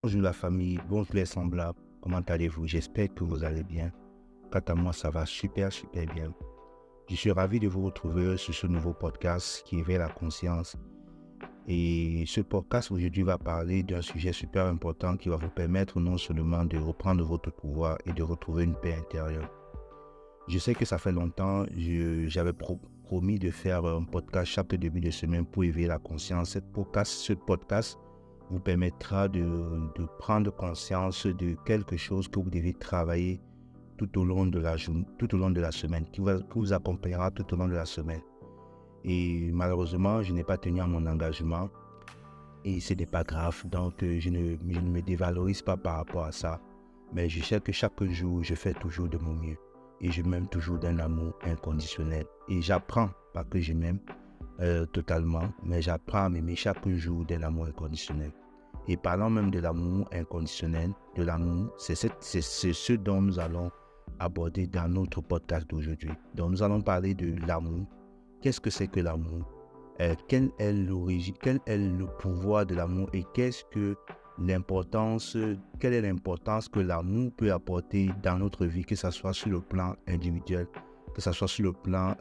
Bonjour la famille, bonjour les semblables, comment allez-vous? J'espère que vous allez bien. Quant à moi, ça va super bien. Je suis ravi de vous retrouver sur ce nouveau podcast qui éveille la conscience. Et ce podcast aujourd'hui va parler d'un sujet super important qui va vous permettre non seulement de reprendre votre pouvoir et de retrouver une paix intérieure. Je sais que ça fait longtemps, j'avais promis de faire un podcast chaque début de semaine pour éveiller la conscience. Ce podcast vous permettra de prendre conscience de quelque chose que vous devez travailler tout au long de la journée, tout au long de la semaine, qui vous accompagnera tout au long de la semaine. Et malheureusement, je n'ai pas tenu à mon engagement et ce n'est pas grave. Donc, je ne me dévalorise pas par rapport à ça. Mais je sais que chaque jour, je fais toujours de mon mieux et je m'aime toujours d'un amour inconditionnel. Et j'apprends, pas que je m'aime totalement, mais j'apprends à m'aimer chaque jour d'un amour inconditionnel. Et parlant même de l'amour inconditionnel, de l'amour, c'est ce dont nous allons aborder dans notre podcast d'aujourd'hui. Donc, nous allons parler de l'amour. Qu'est-ce que c'est que l'amour? Quelle est l'origine, quel est le pouvoir de l'amour et quelle est l'importance que l'amour peut apporter dans notre vie, que ce soit sur le plan individuel, que ce soit sur le plan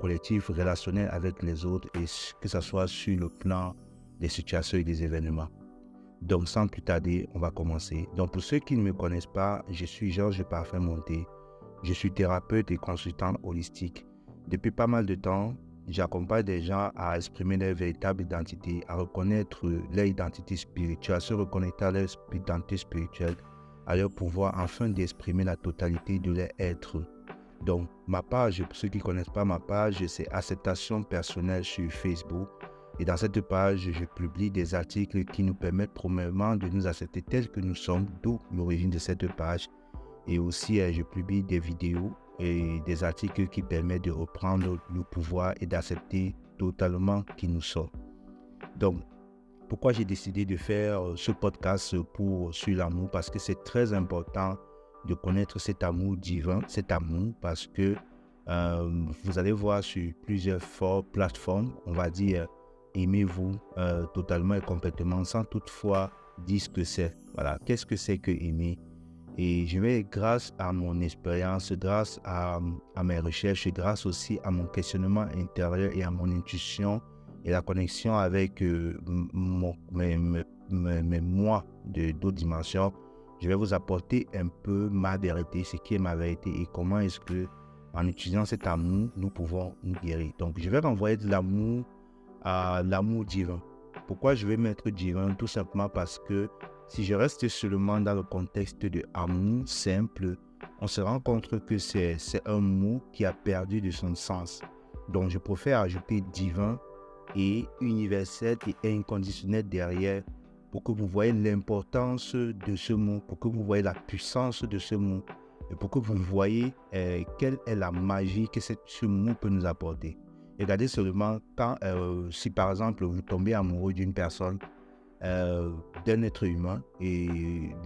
collectif, relationnel avec les autres et que ce soit sur le plan des situations et des événements. Donc, sans plus tarder, on va commencer. Donc, pour ceux qui ne me connaissent pas, je suis Georges Parfait Monté. Je suis thérapeute et consultant holistique. Depuis pas mal de temps, j'accompagne des gens à exprimer leur véritable identité, à reconnaître leur identité spirituelle, à se reconnecter à leur identité spirituelle, à leur pouvoir afin d'exprimer la totalité de leur être. Donc, ma page, pour ceux qui ne connaissent pas ma page, c'est Acceptation personnelle sur Facebook. Et dans cette page, je publie des articles qui nous permettent premièrement de nous accepter tels que nous sommes, d'où l'origine de cette page. Et aussi, je publie des vidéos et des articles qui permettent de reprendre le pouvoir et d'accepter totalement qui nous sommes. Donc, pourquoi j'ai décidé de faire ce podcast sur l'amour? Parce que c'est très important de connaître cet amour divin, cet amour, parce que vous allez voir sur plusieurs plateformes, on va dire, aimez-vous totalement et complètement sans toutefois dire ce que c'est. Voilà, qu'est-ce que c'est que aimer? Et je vais, grâce à mon expérience, grâce à mes recherches, et grâce aussi à mon questionnement intérieur et à mon intuition et la connexion avec mes moi d'autres dimensions, je vais vous apporter un peu ma vérité, ce qui est ma vérité et comment est-ce que, en utilisant cet amour, nous pouvons nous guérir. Donc, je vais renvoyer de l'amour à l'amour divin. Pourquoi je vais mettre divin? Tout simplement parce que si je reste seulement dans le contexte de amour simple, on se rend compte que c'est un mot qui a perdu de son sens. Donc, je préfère ajouter divin et universel et inconditionnel derrière pour que vous voyez l'importance de ce mot, pour que vous voyez la puissance de ce mot et pour que vous voyez quelle est la magie que ce mot peut nous apporter. Regardez seulement si par exemple vous tombez amoureux d'une personne, d'un être humain et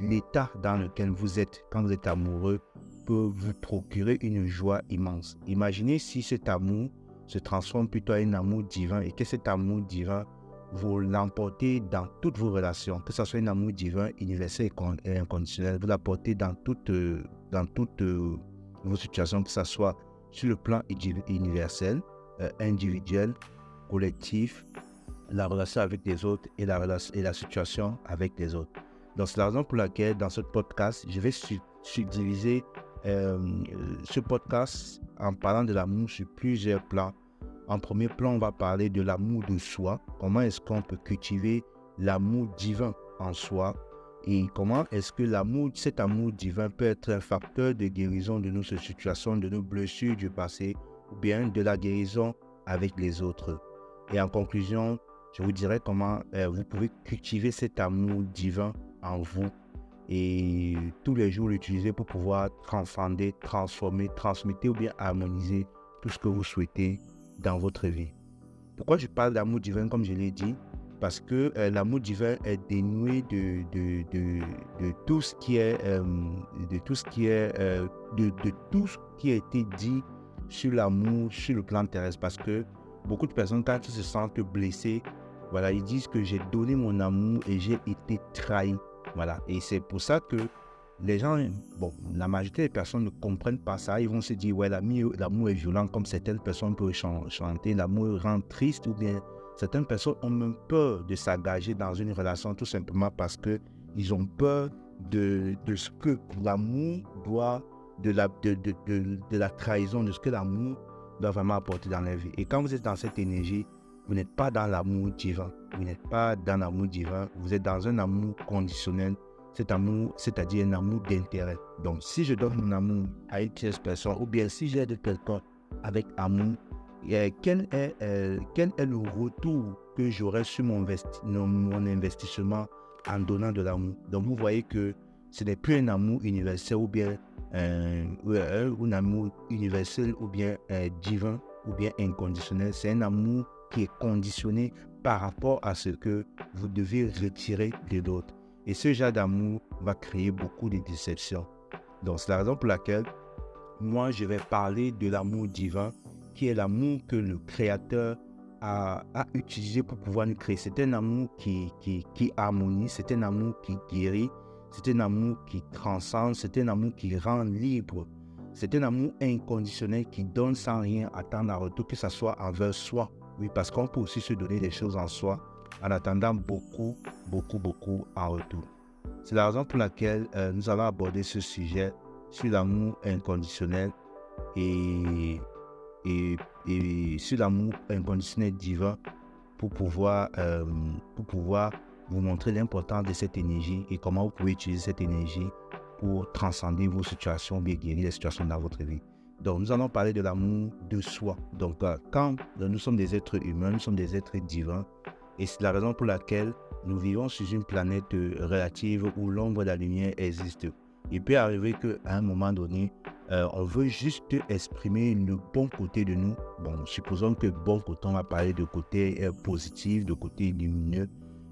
l'état dans lequel vous êtes quand vous êtes amoureux peut vous procurer une joie immense. Imaginez si cet amour se transforme plutôt en un amour divin et que cet amour divin vous l'emportez dans toutes vos relations, que ce soit un amour divin, universel et inconditionnel, vous l'apportez dans toutes vos situations, que ce soit sur le plan universel, individuel, collectif, la relation avec les autres et la situation avec les autres. Donc, c'est la raison pour laquelle, dans ce podcast, je vais subdiviser ce podcast en parlant de l'amour sur plusieurs plans. En premier plan, on va parler de l'amour de soi. Comment est-ce qu'on peut cultiver l'amour divin en soi et comment est-ce que cet amour divin peut être un facteur de guérison de nos situations, de nos blessures du passé ou bien de la guérison avec les autres. Et en conclusion, je vous dirai comment vous pouvez cultiver cet amour divin en vous et tous les jours l'utiliser pour pouvoir transcender, transformer, transmettre ou bien harmoniser tout ce que vous souhaitez dans votre vie. Pourquoi je parle d'amour divin comme je l'ai dit? Parce que l'amour divin est dénué de tout ce qui est de tout ce qui a été dit sur l'amour sur le plan terrestre. Parce que beaucoup de personnes, quand ils se sentent blessés, voilà, ils disent que j'ai donné mon amour et j'ai été trahi. Voilà. Et c'est pour ça que les gens, la majorité des personnes ne comprennent pas ça. Ils vont se dire, ouais, l'amour est violent, comme certaines personnes peuvent chanter. L'amour rend triste, ou bien certaines personnes ont même peur de s'engager dans une relation tout simplement parce qu'ils ont peur de ce que l'amour doit, de la trahison, de ce que l'amour doit vraiment apporter dans la vie. Et quand vous êtes dans cette énergie, vous n'êtes pas dans l'amour divin. Vous n'êtes pas dans l'amour divin. Vous êtes dans un amour conditionnel. Cet amour, c'est-à-dire un amour d'intérêt. Donc, si je donne mon amour à une tierce personne, ou bien si j'aide quelqu'un avec amour, quel est le retour que j'aurai sur mon investissement en donnant de l'amour? Donc, vous voyez que ce n'est plus un amour universel ou bien un amour universel ou bien divin ou bien inconditionnel. C'est un amour qui est conditionné par rapport à ce que vous devez retirer de l'autre. Et ce genre d'amour va créer beaucoup de déceptions. Donc, c'est la raison pour laquelle moi, je vais parler de l'amour divin, qui est l'amour que le Créateur a utilisé pour pouvoir nous créer. C'est un amour qui harmonise, c'est un amour qui guérit, c'est un amour qui transcende, c'est un amour qui rend libre. C'est un amour inconditionnel qui donne sans rien attendre en retour, que ce soit envers soi. Oui, parce qu'on peut aussi se donner des choses en soi en attendant beaucoup en retour. C'est la raison pour laquelle nous allons aborder ce sujet sur l'amour inconditionnel et sur l'amour inconditionnel divin pour pouvoir vous montrer l'importance de cette énergie et comment vous pouvez utiliser cette énergie pour transcender vos situations, bien guérir les situations dans votre vie. Donc, nous allons parler de l'amour de soi. Donc, quand nous sommes des êtres humains, nous sommes des êtres divins, et c'est la raison pour laquelle nous vivons sur une planète relative où l'ombre et la lumière existent. Il peut arriver qu'à un moment donné, on veut juste exprimer le bon côté de nous. Bon, supposons que bon côté, on va parler de côté positif, de côté lumineux.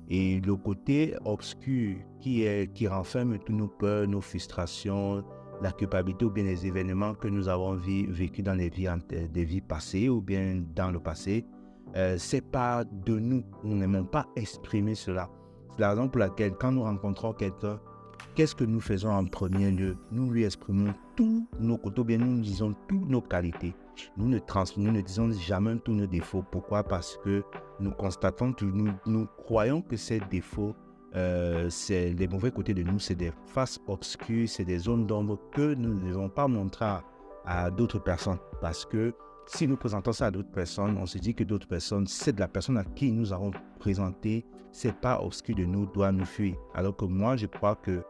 Et le côté obscur qui renferme tous nos peurs, nos frustrations, la culpabilité ou bien les événements que nous avons vécus dans des vies passées ou bien dans le passé, c'est pas de nous. Nous n'aimons pas exprimer cela. C'est la raison pour laquelle quand nous rencontrons quelqu'un, qu'est-ce que nous faisons en premier lieu? Nous lui exprimons tous nos côtés, bien nous disons toutes nos qualités. Nous ne disons jamais tous nos défauts. Pourquoi? Parce que nous constatons que nous croyons que ces défauts, c'est les mauvais côtés de nous, c'est des faces obscures, c'est des zones d'ombre que nous ne devons pas montrer à d'autres personnes. Parce que si nous présentons ça à d'autres personnes, on se dit que d'autres personnes, c'est de la personne à qui nous avons présenté, c'est pas obscur de nous, doit nous fuir. Alors que moi, je crois que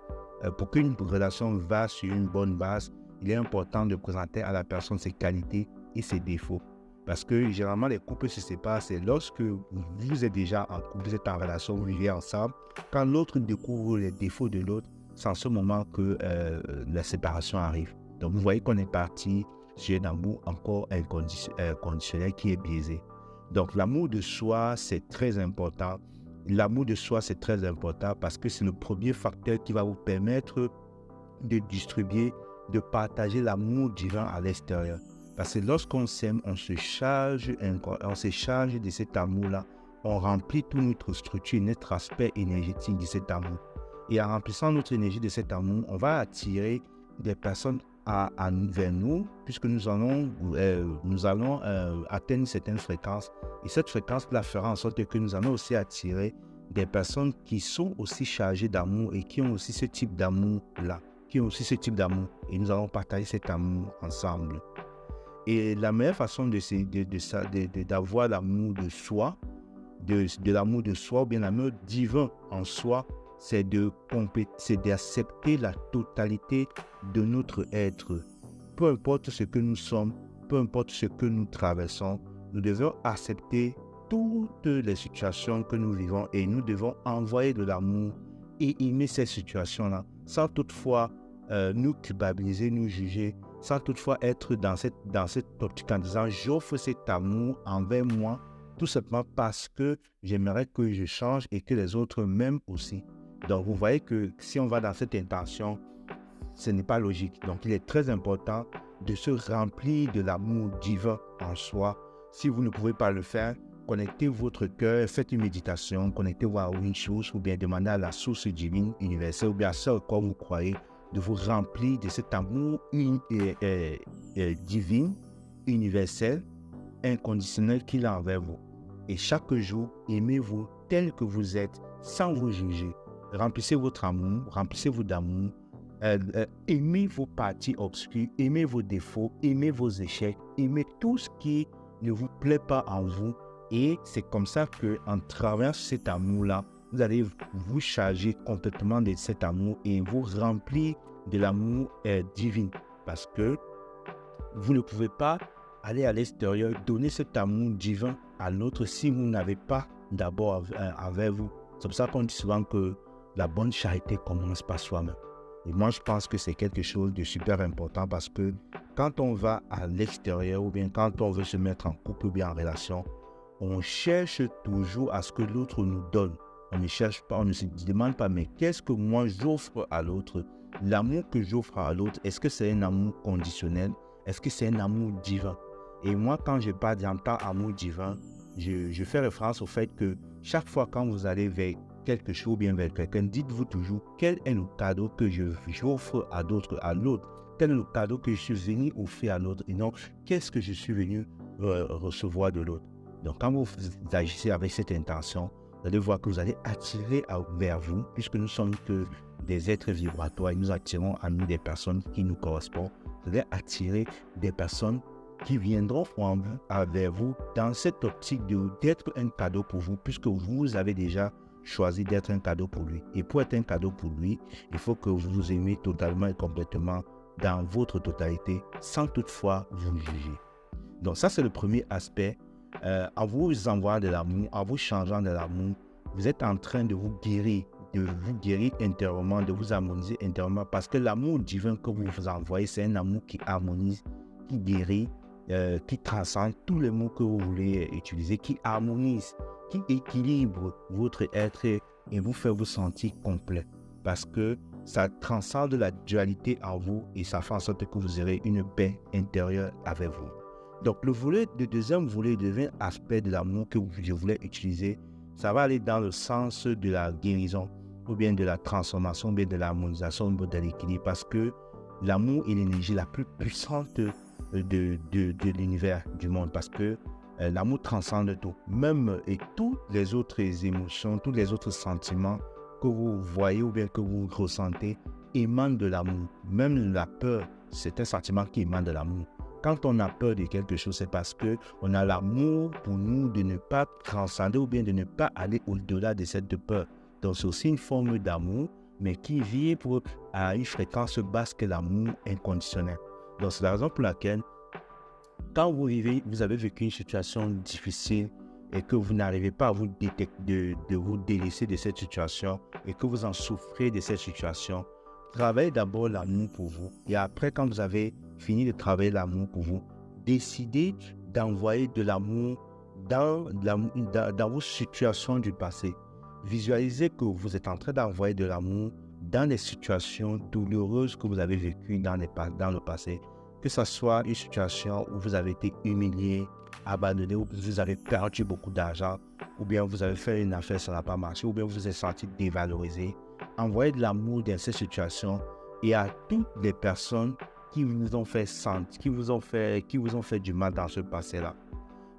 pour qu'une relation va sur une bonne base, il est important de présenter à la personne ses qualités et ses défauts. Parce que généralement, les couples se séparent, c'est lorsque vous êtes déjà en couple, vous êtes en relation, vous vivez ensemble. Quand l'autre découvre les défauts de l'autre, c'est en ce moment que la séparation arrive. Donc, vous voyez qu'on est parti sur un amour encore inconditionnel qui est biaisé. Donc, l'amour de soi, c'est très important. L'amour de soi, c'est très important parce que c'est le premier facteur qui va vous permettre de distribuer, de partager l'amour divin à l'extérieur. Parce que lorsqu'on s'aime, on se charge de cet amour-là. On remplit toute notre structure, notre aspect énergétique de cet amour. Et en remplissant notre énergie de cet amour, on va attirer des personnes vers nous, puisque nous allons atteindre certaines fréquences. Et cette fréquence-là fera en sorte que nous allons aussi attirer des personnes qui sont aussi chargées d'amour et qui ont aussi ce type d'amour-là, Et nous allons partager cet amour ensemble. Et la meilleure façon d'avoir l'amour de soi, de l'amour de soi ou bien l'amour divin en soi, c'est d'accepter la totalité de notre être. Peu importe ce que nous sommes, peu importe ce que nous traversons, nous devons accepter toutes les situations que nous vivons et nous devons envoyer de l'amour et aimer ces situations-là sans toutefois nous culpabiliser, nous juger, sans toutefois être dans cette optique en disant j'offre cet amour envers moi tout simplement parce que j'aimerais que je change et que les autres m'aiment aussi. Donc vous voyez que si on va dans cette intention, ce n'est pas logique. Donc il est très important de se remplir de l'amour divin en soi. Si vous ne pouvez pas le faire, connectez votre cœur, faites une méditation, connectez-vous à une chose ou bien demandez à la source divine, universelle ou bien à ce à quoi vous croyez, de vous remplir de cet amour divin, universel, inconditionnel qu'il a envers vous. Et chaque jour, aimez-vous tel que vous êtes, sans vous juger. Remplissez votre amour, remplissez-vous d'amour. Aimez vos parties obscures, aimez vos défauts, aimez vos échecs, aimez tout ce qui ne vous plaît pas en vous. Et c'est comme ça qu'en travaillant cet amour-là, vous allez vous charger complètement de cet amour et vous remplir de l'amour divin. Parce que vous ne pouvez pas aller à l'extérieur, donner cet amour divin à l'autre si vous n'avez pas d'abord avec vous. C'est pour ça qu'on dit souvent que la bonne charité commence par soi-même. Et moi, je pense que c'est quelque chose de super important parce que quand on va à l'extérieur ou bien quand on veut se mettre en couple ou bien en relation, on cherche toujours à ce que l'autre nous donne. On ne cherche pas, on ne se demande pas, mais qu'est-ce que moi j'offre à l'autre? L'amour que j'offre à l'autre, est-ce que c'est un amour conditionnel? Est-ce que c'est un amour divin? Et moi, quand je parle d'un amour divin, je fais référence au fait que chaque fois quand vous allez vers quelque chose ou bien vers quelqu'un, dites-vous toujours quel est le cadeau que j'offre à l'autre. Quel est le cadeau que je suis venu offrir à l'autre et non qu'est-ce que je suis venu recevoir de l'autre. Donc quand vous agissez avec cette intention, vous allez voir que vous allez attirer vers vous, puisque nous sommes que des êtres vibratoires et nous attirons à nous des personnes qui nous correspondent. Vous allez attirer des personnes qui viendront vers vous dans cette optique d'être un cadeau pour vous, puisque vous avez déjà choisi d'être un cadeau pour lui. Et pour être un cadeau pour lui, il faut que vous vous aimez totalement et complètement dans votre totalité, sans toutefois vous juger. Donc ça, c'est le premier aspect. En vous envoyant de l'amour, en vous changeant de l'amour, vous êtes en train de vous guérir intérieurement, de vous harmoniser intérieurement, parce que l'amour divin que vous vous envoyez, c'est un amour qui harmonise, qui guérit, qui transcende tous les mots que vous voulez utiliser, qui harmonise, qui équilibre votre être et vous fait vous sentir complet. Parce que ça transcende la dualité en vous et ça fait en sorte que vous aurez une paix intérieure avec vous. Donc le deuxième volet, le deuxième aspect de l'amour que je voulais utiliser, ça va aller dans le sens de la guérison ou bien de la transformation, ou bien de l'harmonisation, ou de l'équilibre, parce que l'amour est l'énergie la plus puissante de l'univers, du monde, parce que l'amour transcende tout, même et toutes les autres émotions, tous les autres sentiments que vous voyez ou bien que vous ressentez émanent de l'amour. Même la peur, c'est un sentiment qui émane de l'amour. Quand on a peur de quelque chose, c'est parce qu'on a l'amour pour nous de ne pas transcender ou bien de ne pas aller au-delà de cette peur. Donc c'est aussi une forme d'amour, mais qui vibre à une fréquence basse que l'amour inconditionnel. Donc c'est la raison pour laquelle, quand vous avez vécu une situation difficile et que vous n'arrivez pas à vous de vous délaisser de cette situation et que vous en souffrez de cette situation, travaillez d'abord l'amour pour vous. Et après, quand vous avez fini de travailler l'amour pour vous, décidez d'envoyer de l'amour dans vos situations du passé. Visualisez que vous êtes en train d'envoyer de l'amour dans les situations douloureuses que vous avez vécues dans le passé. Que ce soit une situation où vous avez été humilié, abandonné, ou vous avez perdu beaucoup d'argent, ou bien vous avez fait une affaire, ça n'a pas marché, ou bien vous vous êtes senti dévalorisé. Envoyez de l'amour dans ces situations et à toutes les personnes qui vous ont fait sentir, qui vous ont fait du mal dans ce passé-là.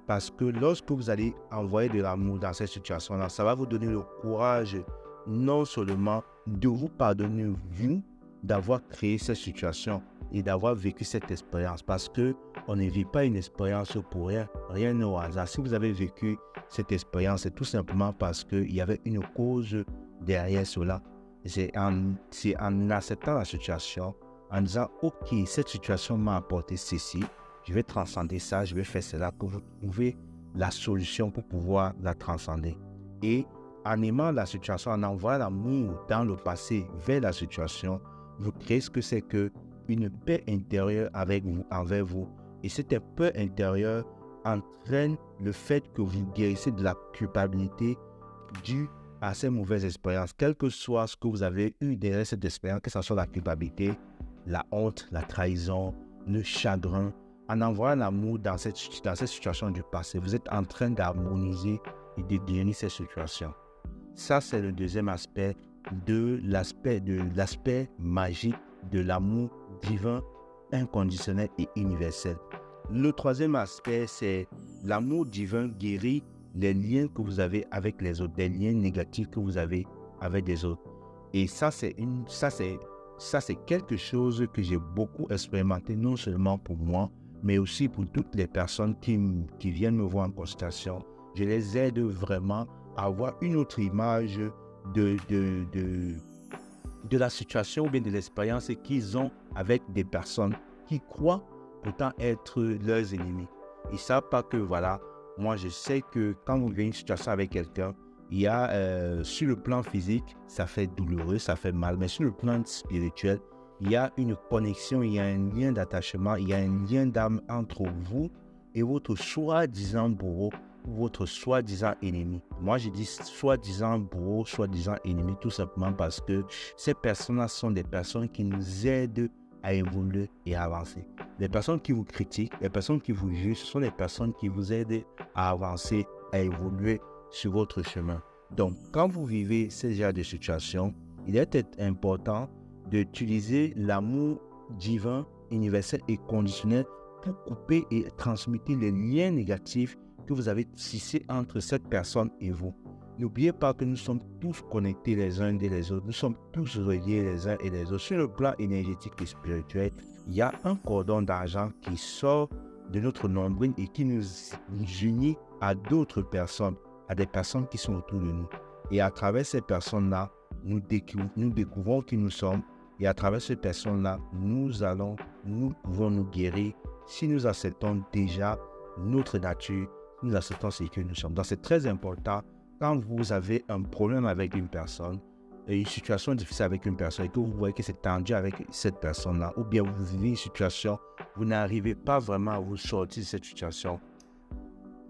Parce que lorsque vous allez envoyer de l'amour dans cette situation-là, ça va vous donner le courage non seulement de vous pardonner, vous, d'avoir créé cette situation et d'avoir vécu cette expérience. Parce qu'on ne vit pas une expérience pour rien, rien n'est au hasard. Si vous avez vécu cette expérience, c'est tout simplement parce qu'il y avait une cause derrière cela. C'est en acceptant la situation, en disant « Ok, cette situation m'a apporté ceci, je vais transcender ça, je vais faire cela », que vous trouvez la solution pour pouvoir la transcender. Et en aimant la situation, en envoyant l'amour dans le passé vers la situation, vous créez ce que c'est qu'une paix intérieure envers vous. Et cette paix intérieure entraîne le fait que vous guérissez de la culpabilité due à ces mauvaises expériences. Quel que soit ce que vous avez eu derrière cette expérience, que ce soit la culpabilité, la honte, la trahison, le chagrin, En envoyant l'amour dans cette situation du passé, vous êtes en train d'harmoniser et de guérir cette situation. Ça, c'est le deuxième aspect de l'aspect magique de l'amour divin, inconditionnel et universel. Le troisième aspect, c'est l'amour divin guérit les liens que vous avez avec les autres, des liens négatifs que vous avez avec les autres. Et ça, c'est quelque chose que j'ai beaucoup expérimenté, non seulement pour moi, mais aussi pour toutes les personnes qui viennent me voir en consultation. Je les aide vraiment à avoir une autre image de la situation ou bien de l'expérience qu'ils ont avec des personnes qui croient pourtant être leurs ennemis. Ils ne savent pas que, voilà, moi je sais que quand vous vivez une situation avec quelqu'un, il y a, sur le plan physique, ça fait douloureux, ça fait mal, mais sur le plan spirituel, il y a une connexion, il y a un lien d'attachement, il y a un lien d'âme entre vous et votre soi-disant bourreau, votre soi-disant ennemi. Moi, je dis soi-disant bourreau, soi-disant ennemi, tout simplement parce que ces personnes-là sont des personnes qui nous aident à évoluer et à avancer. Les personnes qui vous critiquent, les personnes qui vous jugent, ce sont les personnes qui vous aident à avancer, à évoluer sur votre chemin. Donc, quand vous vivez ce genre de situation, il est important d'utiliser l'amour divin, universel et conditionnel pour couper et transmettre les liens négatifs que vous avez tissés entre cette personne et vous. N'oubliez pas que nous sommes tous connectés les uns et les autres. Nous sommes tous reliés les uns et les autres. Sur le plan énergétique et spirituel, il y a un cordon d'argent qui sort de notre nombril et qui nous unit à d'autres personnes, à des personnes qui sont autour de nous. Et à travers ces personnes-là, nous découvrons qui nous sommes. Et à travers ces personnes-là, nous pouvons nous guérir si nous acceptons déjà notre nature, nous acceptons ce que nous sommes. Donc c'est très important quand vous avez un problème avec une personne, une situation difficile avec une personne et que vous voyez que c'est tendu avec cette personne-là, ou bien vous vivez une situation, vous n'arrivez pas vraiment à vous sortir de cette situation,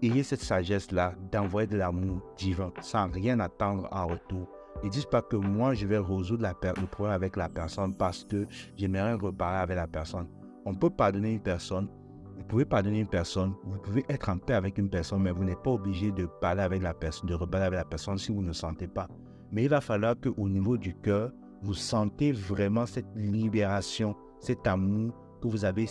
ayez cette sagesse-là d'envoyer de l'amour divin sans rien attendre en retour. Ne dites pas que moi je vais résoudre le problème avec la personne parce que j'aimerais reparler avec la personne. On peut pardonner une personne. Vous pouvez pardonner une personne, vous pouvez être en paix avec une personne, mais vous n'êtes pas obligé de parler avec la personne, de reparler avec la personne si vous ne sentez pas. Mais il va falloir qu'au niveau du cœur, vous sentez vraiment cette libération, cet amour que vous avez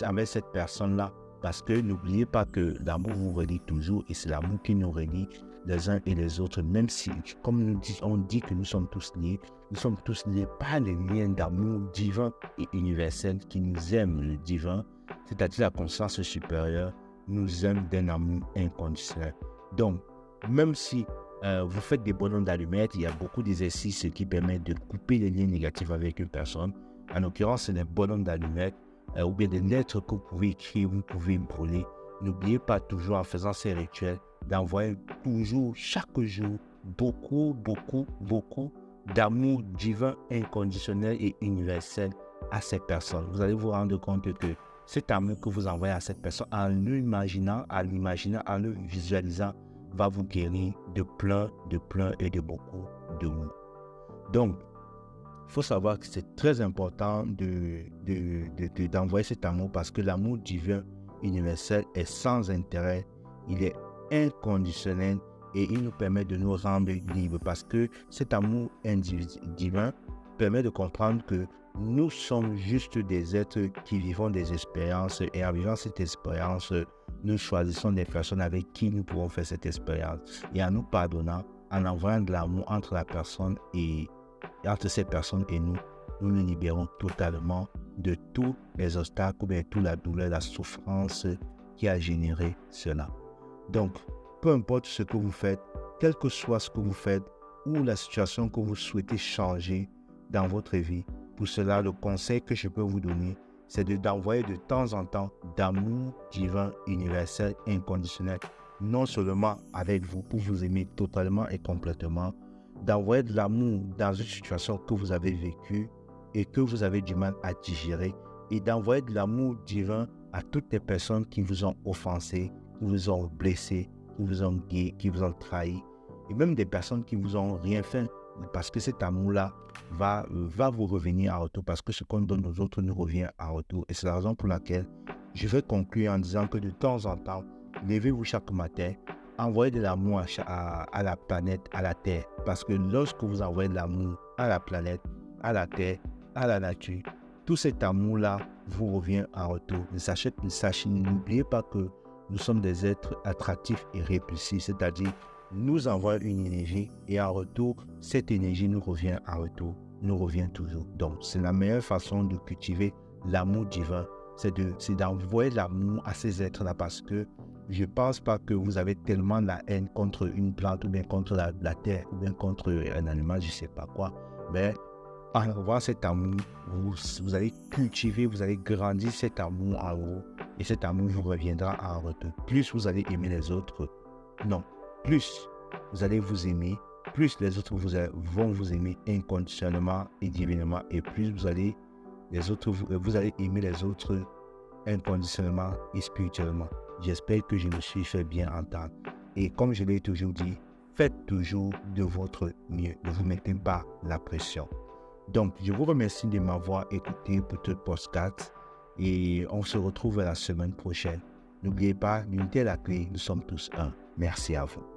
avec cette personne-là. Parce que n'oubliez pas que l'amour vous relie toujours et c'est l'amour qui nous relie les uns et les autres. Même si, comme on dit que nous sommes tous liés par les liens d'amour divin et universel qui nous aiment, le divin, c'est-à-dire la conscience supérieure, nous aime d'un amour inconditionnel. Donc, même si vous faites des bonhommes d'allumettes, il y a beaucoup d'exercices qui permettent de couper les liens négatifs avec une personne. En l'occurrence, c'est des bonhommes d'allumettes ou bien des lettres que vous pouvez écrire, vous pouvez brûler. N'oubliez pas toujours en faisant ces rituels d'envoyer toujours, chaque jour, beaucoup d'amour divin, inconditionnel et universel à ces personnes. Vous allez vous rendre compte que cet amour que vous envoyez à cette personne, en l'imaginant, en le visualisant, va vous guérir de plein et de beaucoup de mots. Donc, il faut savoir que c'est très important d'envoyer cet amour parce que l'amour divin universel est sans intérêt, il est inconditionnel et il nous permet de nous rendre libres parce que cet amour divin permet de comprendre que nous sommes juste des êtres qui vivons des expériences et en vivant cette expérience, nous choisissons des personnes avec qui nous pouvons faire cette expérience. Et en nous pardonnant, en envoyant de l'amour entre la personne et entre ces personnes et nous nous libérons totalement de tous les obstacles ou bien toute la douleur, la souffrance qui a généré cela. Donc, peu importe ce que vous faites, quel que soit ce que vous faites ou la situation que vous souhaitez changer dans votre vie, pour cela, le conseil que je peux vous donner, c'est d'envoyer de temps en temps d'amour divin, universel, inconditionnel, non seulement avec vous, pour vous aimer totalement et complètement, d'envoyer de l'amour dans une situation que vous avez vécue et que vous avez du mal à digérer, et d'envoyer de l'amour divin à toutes les personnes qui vous ont offensé, qui vous ont blessé, qui vous ont trahi, et même des personnes qui vous ont rien fait, parce que cet amour-là va vous revenir en retour, parce que ce qu'on donne aux autres nous revient en retour. Et c'est la raison pour laquelle je vais conclure en disant que de temps en temps, levez-vous chaque matin, envoyez de l'amour à la planète, à la Terre. Parce que lorsque vous envoyez de l'amour à la planète, à la Terre, à la nature, tout cet amour-là vous revient en retour. N'oubliez pas que nous sommes des êtres attractifs et répulsifs, c'est-à-dire nous envoyons une énergie et en retour, cette énergie nous revient en retour, nous revient toujours. Donc, c'est la meilleure façon de cultiver l'amour divin, c'est d'envoyer l'amour à ces êtres-là parce que je ne pense pas que vous avez tellement de la haine contre une plante ou bien contre la terre ou bien contre un animal, je ne sais pas quoi, mais en envoyant cet amour, vous allez cultiver, vous allez grandir cet amour en vous et cet amour vous reviendra en retour. Plus vous allez aimer les autres, non, plus vous allez vous aimer, plus les autres vont vous aimer inconditionnellement et divinement et plus vous allez aimer les autres inconditionnellement et spirituellement. J'espère que je me suis fait bien entendre. Et comme je l'ai toujours dit, faites toujours de votre mieux. Ne vous mettez pas la pression. Donc, je vous remercie de m'avoir écouté pour ce podcast et on se retrouve la semaine prochaine. N'oubliez pas, l'unité est la clé, nous sommes tous un. Merci à vous.